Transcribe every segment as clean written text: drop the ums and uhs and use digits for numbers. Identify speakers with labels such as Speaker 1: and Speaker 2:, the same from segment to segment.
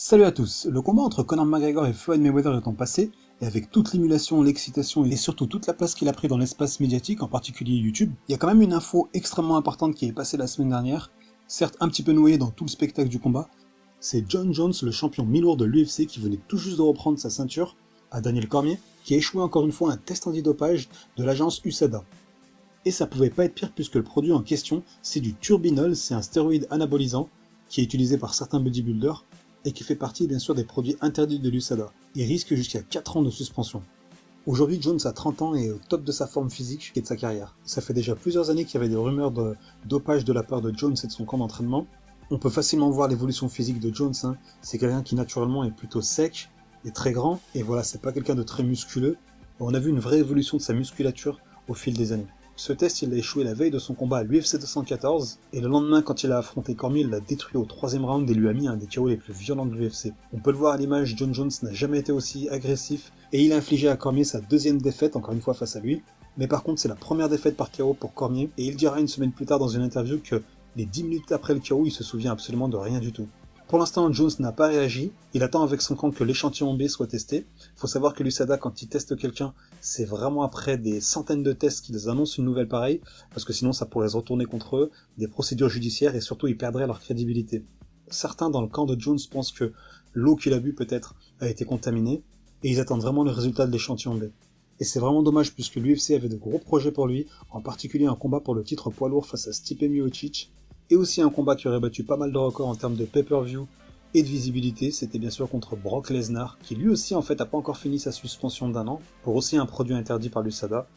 Speaker 1: Salut à tous. Le combat entre Conor McGregor et Floyd Mayweather étant passé, et avec toute l'émulation, l'excitation et surtout toute la place qu'il a pris dans l'espace médiatique, en particulier YouTube, il y a quand même une info extrêmement importante qui est passée la semaine dernière, certes un petit peu noyée dans tout le spectacle du combat. C'est Jon Jones, le champion mi-lourd de l'UFC, qui venait tout juste de reprendre sa ceinture à Daniel Cormier, qui a échoué encore une fois un test antidopage de l'agence USADA. Et ça pouvait pas être pire puisque le produit en question, c'est du Turbinol, c'est un stéroïde anabolisant qui est utilisé par certains bodybuilders et qui fait partie bien sûr des produits interdits de l'USADA. Il risque jusqu'à 4 ans de suspension. Aujourd'hui, Jones a 30 ans et est au top de sa forme physique et de sa carrière. Ça fait déjà plusieurs années qu'il y avait des rumeurs de dopage de la part de Jones et de son camp d'entraînement. On peut facilement voir l'évolution physique de Jones, C'est quelqu'un qui naturellement est plutôt sec et très grand, et voilà, c'est pas quelqu'un de très musculeux. On a vu une vraie évolution de sa musculature au fil des années. Ce test, il a échoué la veille de son combat à l'UFC 214, et le lendemain, quand il a affronté Cormier, il l'a détruit au 3ème round et lui a mis un des KO les plus violents de l'UFC. On peut le voir à l'image, Jon Jones n'a jamais été aussi agressif, et il a infligé à Cormier sa 2ème défaite, encore une fois face à lui. Mais par contre, c'est la première défaite par KO pour Cormier, et il dira une semaine plus tard dans une interview que les 10 minutes après le KO, il se souvient absolument de rien du tout. Pour l'instant, Jones n'a pas réagi, il attend avec son camp que l'échantillon B soit testé. Faut savoir que l'USADA, quand ils testent quelqu'un, c'est vraiment après des centaines de tests qu'ils annoncent une nouvelle pareille, parce que sinon ça pourrait se retourner contre eux, des procédures judiciaires, et surtout ils perdraient leur crédibilité. Certains dans le camp de Jones pensent que l'eau qu'il a bu peut-être a été contaminée, et ils attendent vraiment le résultat de l'échantillon B. Et c'est vraiment dommage puisque l'UFC avait de gros projets pour lui, en particulier un combat pour le titre poids lourd face à Stipe Miocic, et aussi un combat qui aurait battu pas mal de records en termes de pay-per-view et de visibilité, c'était bien sûr contre Brock Lesnar, qui lui aussi en fait a pas encore fini sa suspension d'1 an, pour aussi un produit interdit par l'USADA.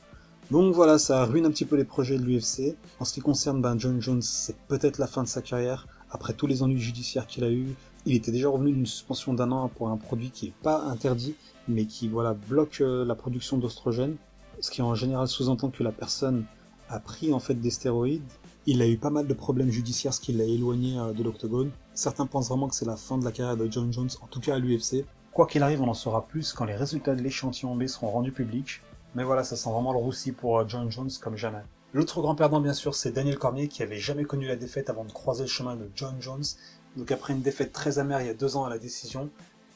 Speaker 1: Donc voilà, ça ruine un petit peu les projets de l'UFC. En ce qui concerne Jon Jones, c'est peut-être la fin de sa carrière, après tous les ennuis judiciaires qu'il a eu. Il était déjà revenu d'une suspension d'1 an pour un produit qui est pas interdit, mais qui voilà bloque la production d'oestrogènes, ce qui en général sous-entend que la personne a pris en fait des stéroïdes. Il a eu pas mal de problèmes judiciaires, ce qui l'a éloigné de l'octogone. Certains pensent vraiment que c'est la fin de la carrière de Jon Jones, en tout cas à l'UFC. Quoi qu'il arrive, on en saura plus quand les résultats de l'échantillon B seront rendus publics. Mais voilà, ça sent vraiment le roussi pour Jon Jones comme jamais. L'autre grand perdant, bien sûr, c'est Daniel Cormier, qui avait jamais connu la défaite avant de croiser le chemin de Jon Jones. Donc après une défaite très amère il y a 2 ans à la décision,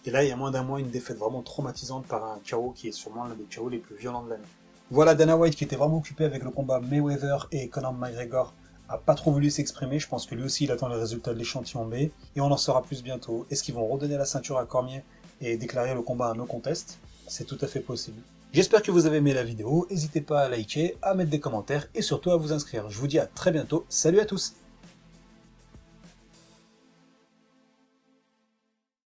Speaker 1: et là il y a moins d'un mois une défaite vraiment traumatisante par un KO qui est sûrement l'un des KO les plus violents de l'année. Voilà, Dana White qui était vraiment occupé avec le combat Mayweather et Conor McGregor a pas trop voulu s'exprimer, je pense que lui aussi il attend les résultats de l'échantillon B, et on en saura plus bientôt. Est-ce qu'ils vont redonner la ceinture à Cormier et déclarer le combat un no contest? C'est tout à fait possible. J'espère que vous avez aimé la vidéo, n'hésitez pas à liker, à mettre des commentaires et surtout à vous inscrire. Je vous dis à très bientôt, salut à tous!